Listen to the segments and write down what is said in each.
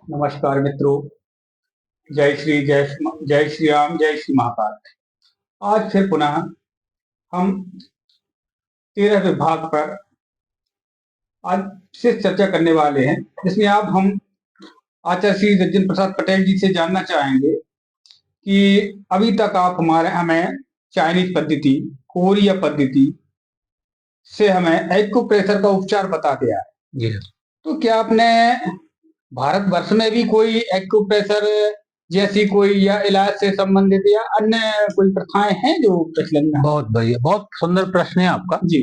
नमस्कार मित्रों। जय श्री राम, जय श्री महाकाल। आज फिर पुनः हम 13 विभाग पर आज से चर्चा करने वाले हैं, जिसमें अब हम आचार्य श्री रंजन प्रसाद पटेल जी से जानना चाहेंगे कि अभी तक आप हमें चाइनीज पद्धति, कोरिया पद्धति से हमें एक्यूप्रेशर का उपचार बता दिया है जी। तो क्या आपने भारतवर्ष में भी कोई एक्यूप्रेशर जैसी कोई या इलाज से संबंधित या अन्य कोई प्रथाएं हैं जो प्रचलन में? बहुत बढ़िया, बहुत सुंदर प्रश्न है आपका जी।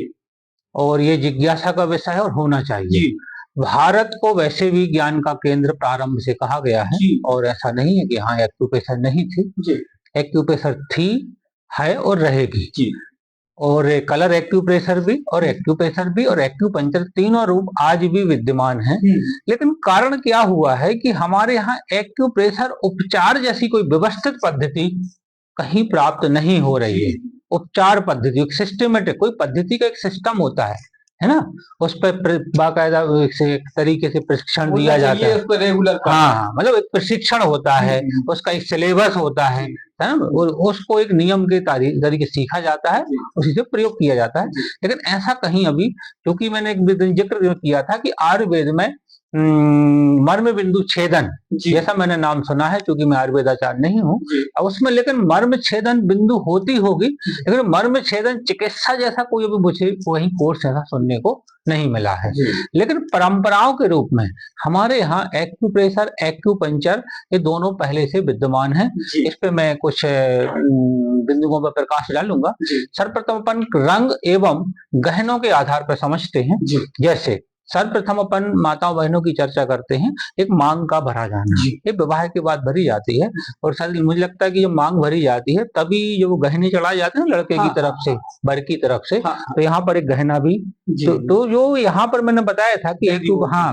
और ये जिज्ञासा का विषय है और होना चाहिए जी। भारत को वैसे भी ज्ञान का केंद्र प्रारंभ से कहा गया है और ऐसा नहीं है कि हाँ एक्यूप्रेशर नहीं थी जी। एक्यूप्रेशर थी, है और रहेगी जी। और कलर एक्यूप्रेशर भी और एक्यूपंक्चर तीनों रूप आज भी विद्यमान हैं। लेकिन कारण क्या हुआ है कि हमारे यहाँ एक्यूप्रेशर उपचार जैसी कोई व्यवस्थित पद्धति कहीं प्राप्त नहीं हो रही है। उपचार पद्धति एक सिस्टमेटिक, कोई पद्धति का एक सिस्टम होता है ना, उस पर बाकायदा एक तरीके से प्रशिक्षण दिया जाता है, उस पर रेगुलर हाँ, मतलब एक प्रशिक्षण होता है, उसका एक सिलेबस होता है ना, और उसको एक नियम के तरीके सीखा जाता है, उसी से प्रयोग किया जाता है। लेकिन ऐसा कहीं अभी, क्योंकि मैंने एक जिक्र किया था कि आयुर्वेद में मर्म बिंदु छेदन जैसा मैंने नाम सुना है, क्योंकि मैं आयुर्वेदाचार्य नहीं हूँ अब उसमें, लेकिन मर्म छेदन बिंदु होती होगी, लेकिन मर्म छेदन चिकित्सा जैसा कोई भी मुझे वही कोर्स ऐसा सुनने को नहीं मिला है। लेकिन परंपराओं के रूप में हमारे यहाँ एक्यूप्रेशर, एक्यूपंक्चर ये दोनों पहले से विद्यमान है। इस पे मैं कुछ बिंदुओं पर प्रकाश डालूंगा। सर्वप्रथम अपन रंग एवं गहनों के आधार पर समझते हैं। जैसे सर्वप्रथम अपन माताओं बहनों की चर्चा करते हैं, एक मांग का भरा जाना, ये विवाह के बाद भरी जाती है और शायद मुझे लगता है कि जब मांग भरी जाती है तभी जो गहने चढ़ाए जाते हैं लड़के की तरफ से, बर की तरफ से, तो यहाँ पर एक गहना भी तो जो यहाँ पर मैंने बताया था कि एक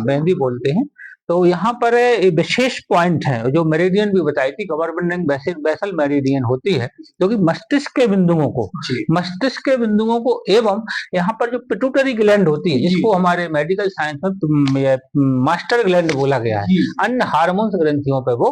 मेहंदी बोलते हैं, तो यहाँ पर विशेष पॉइंट है जो मेरिडियन भी बताई थी, गवर्नमेंट बेसल मेरिडियन होती है जो कि मस्तिष्क के बिंदुओं को एवं यहाँ पर जो पिट्यूटरी ग्लैंड होती है, जिसको हमारे मेडिकल साइंस में मास्टर ग्लैंड बोला गया है, अन्य हार्मोन्स ग्रंथियों पे वो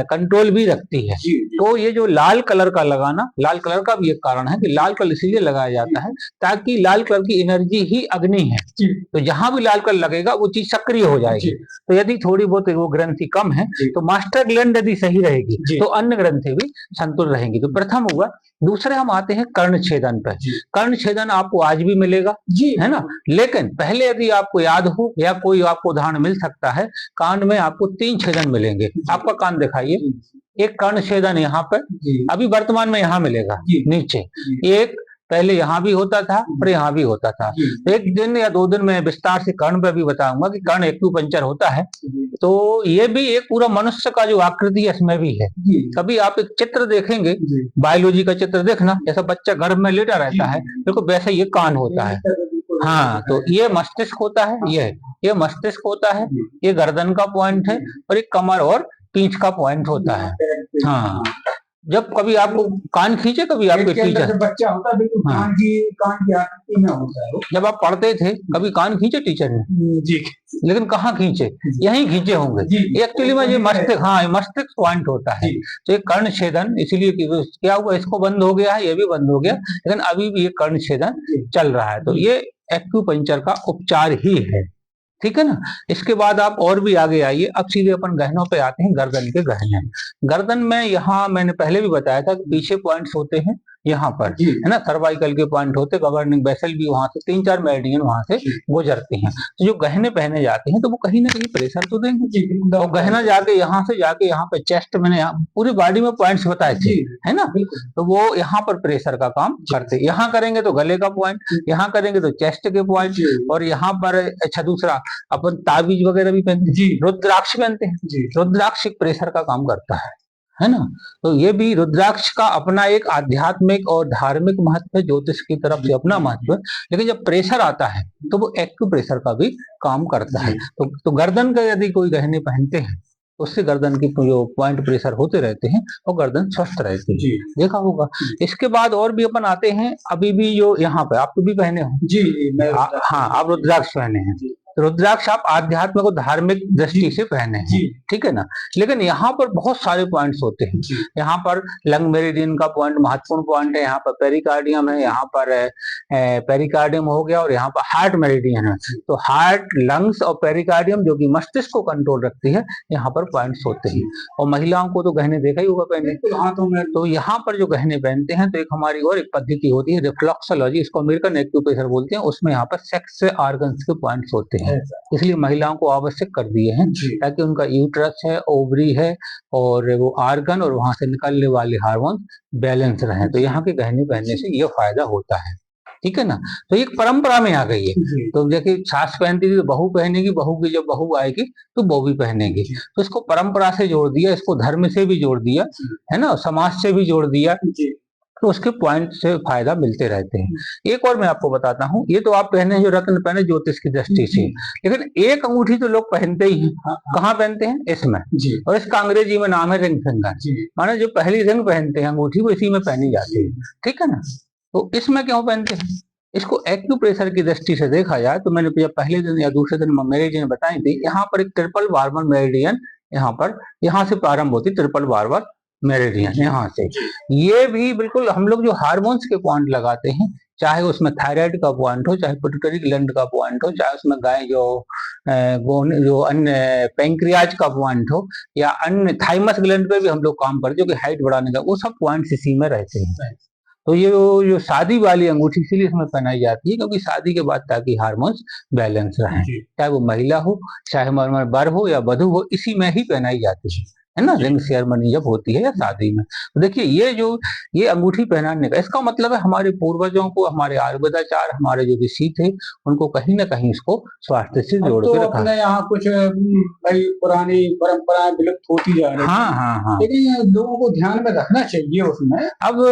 कंट्रोल भी रखती है। तो ये जो लाल कलर का लगाना, लाल कलर का भी एक कारण है कि लाल कलर इसीलिए लगाया जाता है ताकि लाल कलर की एनर्जी ही अग्नि है, तो जहां भी लाल कलर लगेगा वो चीज सक्रिय हो जाएगी। तो यदि थोड़ी बहुत वो ग्रंथि कम है तो मास्टर ग्लैंड यदि सही रहेगी तो अन्य ग्रंथि भी संतुल रहेंगी। तो प्रथम हुआ। दूसरे हम आते हैं कर्ण छेदन पर। कर्ण छेदन आपको आज भी मिलेगा है ना, लेकिन पहले यदि आपको याद हो या कोई आपको उदाहरण मिल सकता है, कान में आपको 3 छेदन मिलेंगे। आपका कान दिखाइए, एक कर्ण छेदन यहाँ पर अभी वर्तमान में यहाँ मिलेगा नीचे, एक पहले यहाँ भी होता था और यहाँ भी होता था। एक दिन या 2 दिन में विस्तार से कर्ण पे भी बताऊंगा कि कर्ण एक्यूपंक्चर होता है। तो ये भी एक पूरा मनुष्य का जो आकृति है इसमें भी है। कभी आप एक चित्र देखेंगे, बायोलॉजी का चित्र देखना, जैसा बच्चा गर्भ में लेटा रहता है बिल्कुल वैसे ये कान होता है। हाँ, तो ये मस्तिष्क होता है, ये मस्तिष्क होता है, ये गर्दन का पॉइंट है और एक कमर और पीठ का पॉइंट होता है। हाँ, जब कभी आपको कान खींचे, कभी आपके टीचर बच्चा होता है बिल्कुल कान की आकृति में होता है। जब आप पढ़ते थे कभी कान खींचे टीचर ने? जी। लेकिन कहाँ खींचे? यहीं खींचे होंगे। एक्चुअली में ये मस्तिष्क, हाँ मस्तिष्क पॉइंट होता है। तो ये कर्ण छेदन इसलिए क्या हुआ, इसको बंद हो गया है, ये भी बंद हो गया, लेकिन अभी भी ये कर्ण छेदन चल रहा है। तो ये एक्यूपंक्चर का उपचार ही है, ठीक है ना। इसके बाद आप और भी आगे आइए। अब सीधे अपन गहनों पे आते हैं। गर्दन के गहने, गर्दन में यहाँ मैंने पहले भी बताया था कि पीछे पॉइंट्स होते हैं यहाँ पर, है ना, सर्वाइकल के पॉइंट होते, गवर्निंग वेसल भी वहां से 3-4 मेरिडियन वहां से गुजरते हैं। तो जो गहने पहने जाते हैं तो वो कहीं ना कहीं प्रेशर तो देंगे, तो गहना जाके यहाँ से जाके यहाँ पे चेस्ट, मैंने पूरी बॉडी में पॉइंट्स बताए थे, है ना, तो वो यहाँ पर प्रेशर का काम करते। यहाँ करेंगे तो गले का पॉइंट, यहाँ करेंगे तो चेस्ट के पॉइंट, और यहाँ पर अच्छा दूसरा अपन ताबीज वगैरह भी पहनते हैं, रुद्राक्ष पहनते हैं, रुद्राक्ष प्रेशर का काम करता है ना। तो ये भी रुद्राक्ष का अपना एक आध्यात्मिक और धार्मिक महत्व है, ज्योतिष की तरफ से अपना महत्व है, लेकिन जब प्रेशर आता है तो वो एक्यूप्रेशर का भी काम करता है। तो गर्दन का यदि कोई गहने पहनते हैं उससे गर्दन की जो पॉइंट प्रेशर होते रहते हैं और गर्दन स्वस्थ रहती है, देखा होगा। इसके बाद और भी अपन आते हैं, अभी भी जो यहाँ पे आप भी पहने हो, जी, हाँ आप रुद्राक्ष पहने हैं, रुद्राक्ष आप आध्यात्मिक और धार्मिक दृष्टि से पहने हैं, ठीक है ना। लेकिन यहाँ पर बहुत सारे पॉइंट्स होते हैं। यहाँ पर लंग मेरिडियन का पॉइंट महत्वपूर्ण पॉइंट है, यहाँ पर पेरिकार्डियम है, यहाँ पर पेरिकार्डियम हो गया, और यहाँ पर हार्ट मेरिडियन है। तो हार्ट, लंग्स और पेरिकार्डियम जो कि मस्तिष्क को कंट्रोल रखती है, यहाँ पर पॉइंट्स होते हैं। और महिलाओं को तो गहने देखा ही होगा पहने, तो यहाँ पर जो गहने पहनते हैं, तो एक हमारी और एक पद्धति होती है रिफ्लेक्सोलॉजी, इसको अमेरिकन एक्यूप्रेशर बोलते हैं, उसमें यहाँ पर सेक्स ऑर्गन्स के पॉइंट्स होते हैं, इसलिए महिलाओं को आवश्यक कर दिए हैं, ताकि उनका यूट्रस है, ओवरी है, और वो आर्गन और वहां से निकलने वाले हार्मोन बैलेंस रहे। तो यहाँ के गहने पहनने से ये फायदा होता है, ठीक है ना। तो एक परंपरा में आ गई है। तो देखिए सास पहनती थी तो बहू पहनेगी, बहू की जब बहू आएगी तो बहू भी पहनेगी। तो इसको परंपरा से जोड़ दिया, इसको धर्म से भी जोड़ दिया, है ना, समाज से भी जोड़ दिया, तो उसके पॉइंट से फायदा मिलते रहते हैं। एक और मैं आपको बताता हूँ, ये तो आप पहने जो रत्न पहने ज्योतिष की दृष्टि से, लेकिन एक अंगूठी तो लोग पहनते ही हैं। कहाँ पहनते हैं? इसमें, और इसका अंग्रेजी में नाम है रिंग फिंगर, माने जो पहली रिंग पहनते हैं अंगूठी वो इसी में पहनी जाती है, ठीक है ना। तो इसमें क्यों पहनते हैं? इसको एक्यूप्रेशर की दृष्टि से देखा जाए तो मैंने जब पहले दिन या दूसरे दिन मेरिडियन बताई थी, यहाँ पर एक ट्रिपल बार्बर मेरिडियन, यहाँ से प्रारंभ होती ट्रिपल बार्बर मेरिडियन, यहाँ से। ये भी बिल्कुल हम लोग जो हार्मोन्स के पॉइंट लगाते हैं, चाहे उसमें थायराइड का पॉइंट हो, चाहे पिट्यूटरी ग्लैंड का पॉइंट हो, चाहे उसमें गाय जो अन्य पैंक्रियाज का पॉइंट हो, या अन्य थाइमस ग्लैंड पे भी हम लोग काम करते हैं, जो कि हाइट बढ़ाने का, वो सब पॉइंट्स इसी में रहते हैं। तो ये जो शादी वाली अंगूठी इसीलिए इसमें पहनाई जाती है, क्योंकि शादी के बाद ताकि हार्मोन्स बैलेंस रहें, चाहे वो महिला हो, चाहे वर हो या वधू हो, इसी में ही पहनाई जाती है ना, रिंग सेरेमनी जब होती है या शादी में। तो देखिए ये अंगूठी पहनाने का इसका मतलब है हमारे पूर्वजों को, हमारे आयुर्वेदाचार, हमारे जो ऋषि थे, उनको कहीं ना कहीं इसको स्वास्थ्य से जोड़ के रखा। अपने यहाँ कुछ भाई पुरानी परंपराएं विलुप्त होती जा रही हाँ, लेकिन लोगों को ध्यान में रखना चाहिए उसमें। अब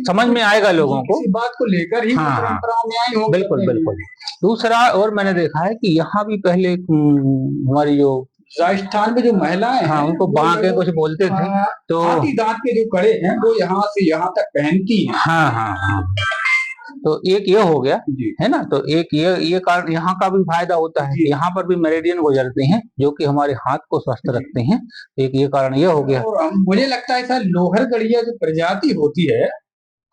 समझ में आएगा लोगों को, इस बात को लेकर ही परंपराओं में आई हो। बिल्कुल। दूसरा और मैंने देखा है कि यहाँ भी पहले हमारी जो राजस्थान में जो महिलाएं हैं, उनको बांके कुछ बोलते थे, तो हाथी दांत के जो कड़े हैं वो यहाँ से यहाँ तक पहनती हैं। हाँ। तो एक ये हो गया, है ना। तो एक ये कारण यहाँ का भी फायदा होता है, यहाँ पर भी मेरिडियन गुजरते हैं जो कि हमारे हाथ को स्वस्थ रखते हैं। एक ये कारण ये हो गया। और मुझे लगता है सर लोहरगढ़िया जो प्रजाति होती है,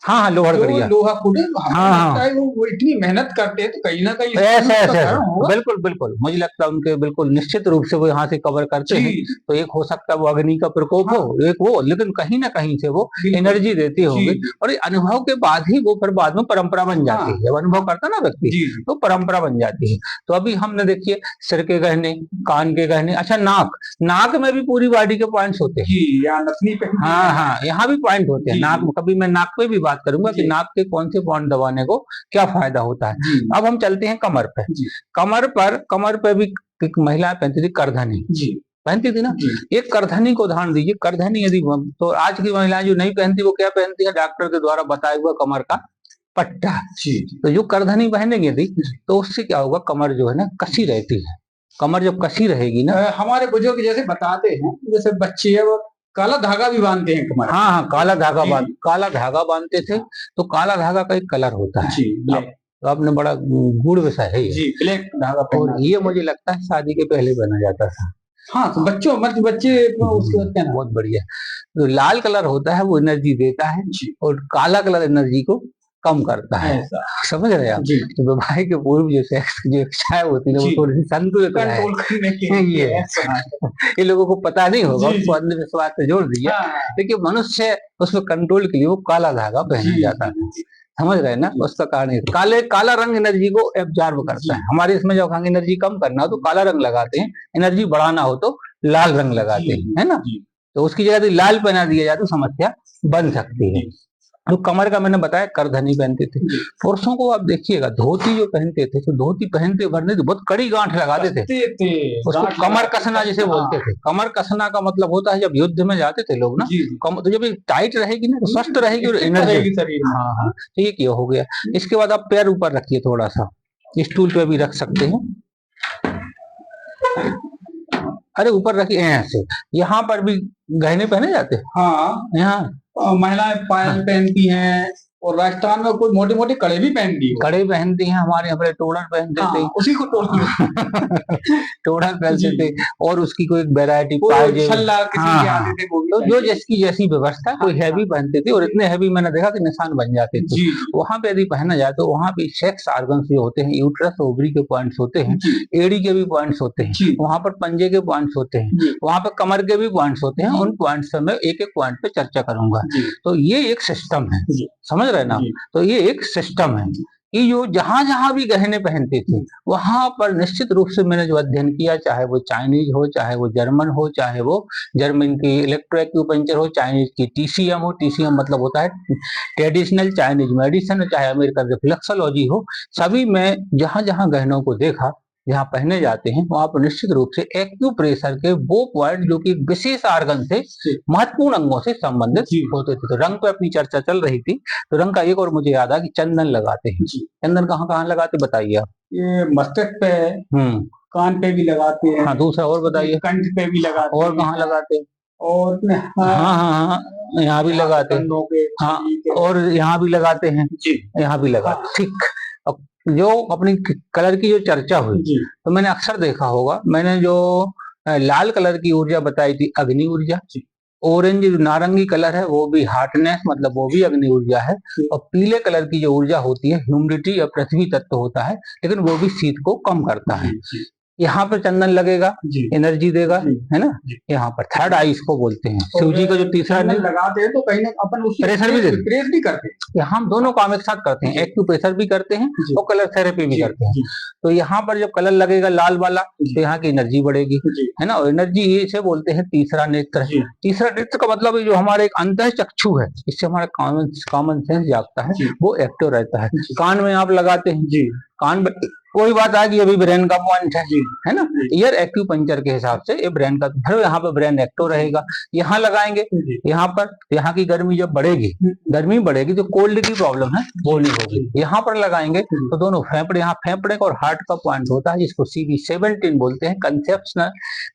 हाँ, लोहरगढ़िया, लोहा कुड़े, वो इतनी मेहनत करते हैं, तो कहीं ना कहीं ऐसा बिल्कुल मुझे लगता है उनके बिल्कुल निश्चित रूप से वो यहाँ से कवर करते हैं। तो एक हो सकता है वो अग्नि का प्रकोप हो, एक वो, लेकिन कहीं ना कहीं से वो एनर्जी देती होगी, और अनुभव के बाद ही वो फिर बाद में परंपरा बन जाती है। जब अनुभव करता ना व्यक्ति तो परंपरा बन जाती है। तो अभी हमने देखिए सिर के गहने, कान के गहने, अच्छा नाक में भी पूरी बॉडी के पॉइंट्स होते हैं। हाँ, यहाँ भी पॉइंट होते हैं नाक में। कभी मैं नाक पे भी बात करूंगा कि नाक के कौन से पॉइंट दबाने को क्या फायदा होता है। अब हम चलते हैं कमर पे। कमर पे भी महिलाएं पहनती थी करधनी, पहनती थी ना। एक करधनी को उदाहरण दीजिए, करधनी यदि तो आज की महिलाएं जो नहीं पहनती वो क्या पहनती है? डॉक्टर के द्वारा बताया हुआ कमर का पट्टा। तो जो करधनी पहनेंगे यदि, तो उससे क्या होगा, कमर जो है ना कसी रहती है। कमर जब कसी रहेगी ना, हमारे बुजुर्ग जैसे बताते हैं, जैसे बच्चे वो काला धागा भी बांधते हैं कमर। हाँ, काला धागा बांधते थे। तो काला धागा का एक कलर होता है, तो आपने बड़ा गूढ़ विषय है जी, ब्लैक धागा। और ये मुझे लगता है शादी के पहले पहना जाता था। हाँ, तो बच्चे उसके बाद क्या, बहुत बढ़िया। तो लाल कलर होता है वो एनर्जी देता है, और काला कलर एनर्जी को कम करता है। समझ रहे हैं आप? तो विवाह के पूर्व जो सेक्स की जो इच्छाएं होती है वो थोड़ी संतुलित करने के लिए ये लोगों को पता नहीं होगा, उसको अंधविश्वास से जोड़ दिया। देखिए मनुष्य उसमें कंट्रोल के लिए वो काला धागा पहना जाता है, समझ रहे हैं ना। उसका कारण काला रंग एनर्जी को एब्जॉर्ब करता है। हमारे इसमें जब एनर्जी कम करना हो तो काला रंग लगाते हैं, एनर्जी बढ़ाना हो तो लाल रंग लगाते हैं, है ना। तो उसकी जगह लाल पहना दिया जाए तो समस्या बन सकती है। तो कमर का मैंने बताया करधनी पहनते थे। पुरुषों को आप देखिएगा धोती जो पहनते थे, तो धोती पहनते भरने तो बहुत कड़ी गांठ लगाते थे, उसको कमर कसना जिसे बोलते थे। कमर कसना का मतलब होता है जब युद्ध में जाते थे लोग ना, तो जब टाइट रहेगी ना तो स्वस्थ रहेगी और एनर्जी। हाँ, तो ये क्या हो गया। इसके बाद आप पैर ऊपर रखिए, थोड़ा सा स्टूल पे भी रख सकते हैं। अरे ऊपर रखिए ऐसे। यहाँ पर भी गहने पहने जाते हैं। हाँ, यहाँ महिलाएं पायल पहनती हैं, और राजस्थान में कोई मोटे मोटे कड़े भी पहनती है, कड़े पहनती हैं, हमारे यहाँ पर टोड़र पहनते थे, उसी को टोड़र पहनते थे, और उसकी कोई वैरायटी तो जो जिसकी जैसी व्यवस्था, कोई हैवी पहनते थे, और इतने हैवी मैंने देखा कि निशान बन जाते थे। वहां पे यदि पहना जाए तो वहां पे सेक्स ऑर्गन्स जो होते हैं, यूट्रस ओवरी के पॉइंट्स होते हैं, एड़ी के भी पॉइंट्स होते हैं, वहां पर पंजे के पॉइंट्स होते हैं, वहां पर कमर के भी पॉइंट्स होते हैं। उन पॉइंट्स पे मैं एक एक पॉइंट पे चर्चा करूंगा। तो ये एक सिस्टम है, समझ रहे ना? तो ये एक सिस्टम है कि जो जहां जहां भी गहने पहनते थे वहां पर निश्चित रूप से मैंने जो अध्ययन किया, चाहे वो चाइनीज हो, चाहे वो जर्मन हो, चाहे वो जर्मन की इलेक्ट्रो एक्यूपंक्चर हो, चाइनीज की टीसीएम हो, टीसीएम मतलब होता है ट्रेडिशनल चाइनीज मेडिसिन, चाहे अमेरिकन रिफ्लेक्सोलॉजी हो, सभी में जहां जहां गहनों को देखा जहां पहने जाते हैं वहां पर निश्चित रूप से एक्यूप्रेशर के वो पॉइंट जो कि विशेष आर्गन से, महत्वपूर्ण अंगों से संबंधित होते थे। तो रंग पे अपनी चर्चा चल रही थी, तो रंग का एक और मुझे याद आ कि चंदन लगाते हैं। चंदन कहाँ कहाँ लगाते बताइए आप? ये मस्तक पे, कान पे भी लगाते हैं। हाँ, दूसरा और बताइए। कंठ पे भी लगाते हैं। और कहाँ लगाते हैं? और हाँ, यहाँ भी लगाते हैं। हाँ, और यहाँ भी लगाते हैं, यहाँ भी लगाते। ठीक, जो अपनी कलर की जो चर्चा हुई, तो मैंने अक्सर देखा होगा, मैंने जो लाल कलर की ऊर्जा बताई थी अग्नि ऊर्जा, ऑरेंज नारंगी कलर है वो भी हार्टनेस मतलब वो भी अग्नि ऊर्जा है, और पीले कलर की जो ऊर्जा होती है ह्यूमिडिटी या पृथ्वी तत्व होता है, लेकिन वो भी शीत को कम करता है। यहाँ पर चंदन लगेगा, एनर्जी देगा, है ना? यहाँ पर थर्ड आई इसको बोलते हैं। शिव जी का जो तीसरा लगाते हैं तो कहीं ना अपन प्रेशर भी देते, प्रेस भी करते हैं। हम दोनों काम एक साथ करते हैं, एक्यूप्रेशर भी करते हैं और कलर थेरेपी भी करते हैं। तो यहाँ पर जब कलर लगेगा लाल वाला तो यहाँ की एनर्जी बढ़ेगी, है ना? और एनर्जी इसे बोलते हैं तीसरा नेत्र। तीसरा नेत्र का मतलब जो हमारे एक अंतः चक्षु है, इससे हमारा कॉमन सेंस जागता है, वो एक्टिव रहता है। कान में आप लगाते हैं, कान कोई बात आ गई अभी ब्रेन का पॉइंट है ना? ईयर एक्यूपंक्चर के हिसाब से ये ब्रेन का, फिर यहाँ पर ब्रेन एक्टिव रहेगा। यहाँ लगाएंगे, यहाँ पर यहाँ की गर्मी जब बढ़ेगी, गर्मी बढ़ेगी तो कोल्ड की प्रॉब्लम है वो नहीं होगी। यहाँ पर लगाएंगे तो दोनों फेफड़े, यहाँ फेफड़े और हार्ट का पॉइंट होता है जिसको CV17 बोलते हैं,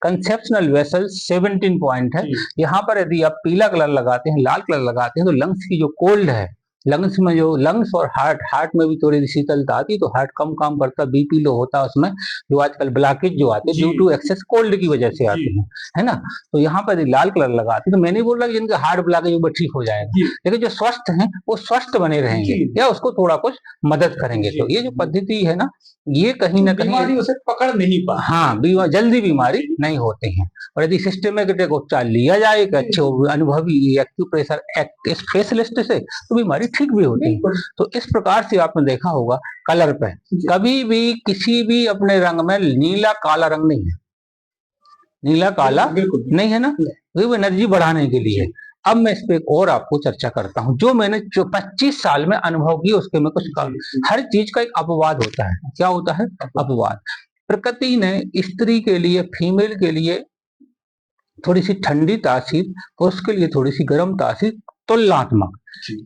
कंसेप्शनल वेसल 17 पॉइंट है। यहाँ पर यदि आप पीला कलर लगाते हैं, लाल कलर लगाते हैं, तो लंग्स की जो कोल्ड है, लंग्स में जो लंग्स और हार्ट में भी थोड़ी शीतलता आती, तो हार्ट कम काम करता, बीपी लो होता है उसमें, जो आजकल ब्लॉकेज जो आते हैं ड्यू टू एक्सेस कोल्ड की वजह से आते हैं, है ना? तो यहाँ पर लाल कलर लगाते, तो मैं नहीं बोल रहा कि जिनके हार्ट ब्लॉकेज वो ठीक हो जाएगा, लेकिन जो स्वस्थ हैं वो स्वस्थ बने रहेंगे या उसको थोड़ा कुछ मदद करेंगे। तो ये जो पद्धति है ना, ये कहीं ना कहीं बीमारी उसे पकड़ नहीं पा, हाँ, जल्दी बीमारी नहीं होती है। और यदि सिस्टमेटिक उपचार लिया जाए एक अच्छे अनुभवी एक्यूप्रेशर स्पेशलिस्ट से, तो बीमारी ठीक भी होती है। तो इस प्रकार से आपने देखा होगा कलर पे कभी भी किसी भी अपने रंग में नीला काला रंग नहीं है, नीला काला नहीं है ना, वो एनर्जी बढ़ाने के लिए। अब मैं इस पे एक और आपको चर्चा करता हूं, जो मैंने 25 साल में अनुभव किया उसके में कुछ हर चीज का एक अपवाद होता है। क्या होता है? अपवाद। प्रकृति ने स्त्री के लिए, फीमेल के लिए थोड़ी सी ठंडी तासीर, पुरुष के लिए थोड़ी सी गर्म तासीर, तुलनात्मक।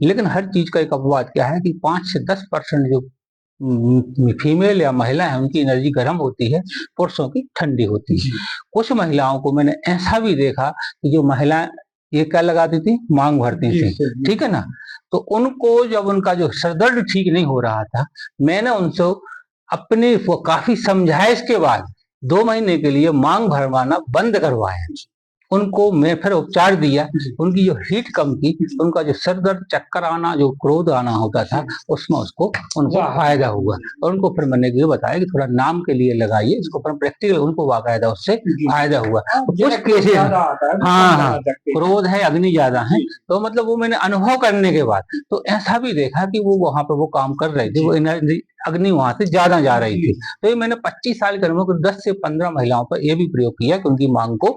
लेकिन हर चीज का एक अपवाद क्या है कि 5 से 10% जो फीमेल या महिला है उनकी एनर्जी गर्म होती है, पुरुषों की ठंडी होती है। कुछ महिलाओं को मैंने ऐसा भी देखा कि जो महिलाएं ये क्या लगाती थी, मांग भरती थी, ठीक है ना? तो उनको जब उनका जो सरदर्द ठीक नहीं हो रहा था, मैंने उनसे अपने काफी समझाइश के बाद 2 महीने के लिए मांग भरवाना बंद करवाया, उनको मैं फिर उपचार दिया, उनकी जो हीट कम की, उनका जो सर दर्द, चक्कर आना, जो क्रोध आना होता था, उसमें उनको फायदा हुआ। और उनको फिर मैंने ये बताया कि थोड़ा नाम के लिए लगाइए इसको, फिर प्रैक्टिकल उनको बाकायदा उससे फायदा हुआ। कुछ केसेस हाँ, क्रोध है, अग्नि ज्यादा है, तो मतलब वो मैंने अनुभव करने के बाद तो ऐसा भी देखा कि वो वहां पर वो काम कर रहे थे, वो एनर्जी अग्नि वहां से ज्यादा जा रही थी। तो ये मैंने 25 साल के अनुभव 10 से 15 महिलाओं पर ये भी प्रयोग किया कि उनकी मांग को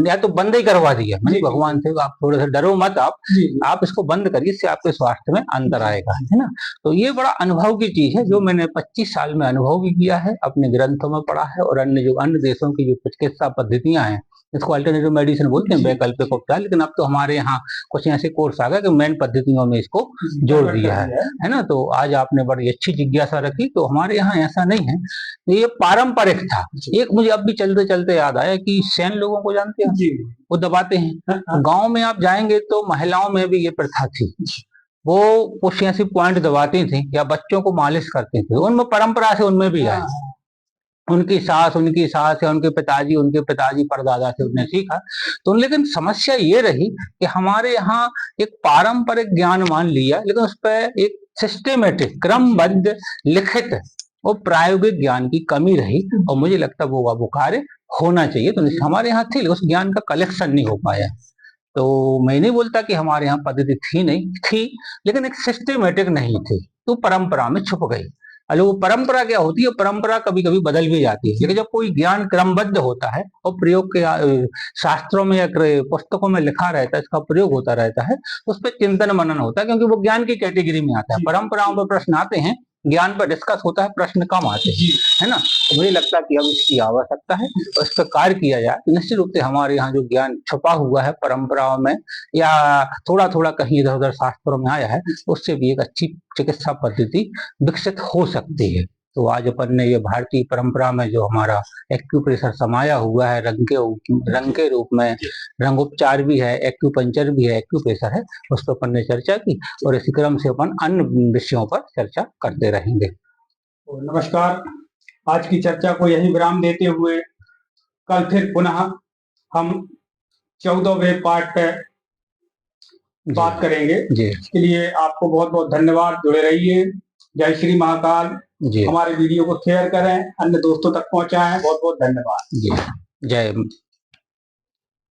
या तो बंद ही करवा दिया। मैंने भगवान से आप थोड़ा सा डरो मत, आप इसको बंद करिए, इससे आपके स्वास्थ्य में अंतर आएगा, है ना? तो ये बड़ा अनुभव की चीज है जो मैंने 25 साल में अनुभव भी किया है, अपने ग्रंथों में पढ़ा है, और अन्य देशों की जो चिकित्सा पद्धतियां हैं, इसको अल्टरनेटिव मेडिसिन बोलते हैं, वैकल्पिक उपचार। लेकिन अब तो हमारे यहाँ कुछ ऐसे कोर्स आ गए कि मेन पद्धतियों में इसको जोड़ दिया है ना? तो आज आपने बड़ी अच्छी जिज्ञासा रखी। तो हमारे यहाँ ऐसा नहीं है, ये पारंपरिक था। एक मुझे अब भी चलते चलते याद आया कि सैन लोगों को जानते हैं, वो दबाते हैं। गाँव में आप जाएंगे तो महिलाओं में भी ये प्रथा थी, वो कुछ ऐसी पॉइंट दबाती थी या बच्चों को मालिश करती थी, उनमें परंपरा से उनमें भी है। उनकी सास या उनके पिताजी परदादा से उन्हें सीखा। तो लेकिन समस्या ये रही कि हमारे यहाँ एक पारंपरिक ज्ञान मान लिया, लेकिन उस पर एक सिस्टेमेटिक क्रमबद्ध लिखित और प्रायोगिक ज्ञान की कमी रही, और मुझे लगता है वो कार्य होना चाहिए। तो हमारे यहाँ थी, उस ज्ञान का कलेक्शन नहीं हो पाया। तो मैं नहीं बोलता कि हमारे यहाँ पद्धति नहीं थी, लेकिन एक सिस्टेमेटिक नहीं थी, तो परंपरा में छुप गई। अरे वो परंपरा क्या होती है, परंपरा कभी कभी बदल भी जाती है, लेकिन जब कोई ज्ञान क्रमबद्ध होता है और प्रयोग के शास्त्रों में या पुस्तकों में लिखा रहता है, इसका प्रयोग होता रहता है, उस पर चिंतन मनन होता है, क्योंकि वो ज्ञान की कैटेगरी में आता है। परंपराओं पर प्रश्न आते हैं, ज्ञान पर डिस्कस होता है, प्रश्न कम आते हैं, है ना। तो मुझे लगता है कि अब इसकी आवश्यकता है और इस पर कार्य किया जाए। निश्चित रूप से हमारे यहाँ जो ज्ञान छुपा हुआ है परंपराओं में या थोड़ा थोड़ा कहीं इधर उधर शास्त्रों में आया है, उससे भी एक अच्छी चिकित्सा पद्धति विकसित हो सकती है। तो आज अपन ने ये भारतीय परंपरा में जो हमारा एक्यूप्रेशर समाया हुआ है, रंग के रूप में, रंगोपचार भी है, एक्यूपंचर भी है, एक्यूप्रेशर है, उस पर अपन ने चर्चा की, और इसी क्रम से अपन अन्य विषयों पर चर्चा करते रहेंगे। नमस्कार, आज की चर्चा को यही विराम देते हुए कल फिर पुनः हम 14वें पार्ट पे बात करेंगे। इसके लिए आपको बहुत बहुत धन्यवाद। जुड़े रहिए। जय श्री महाकाल। हमारे वीडियो को शेयर करें, अन्य दोस्तों तक पहुंचाएं। बहुत बहुत धन्यवाद। जय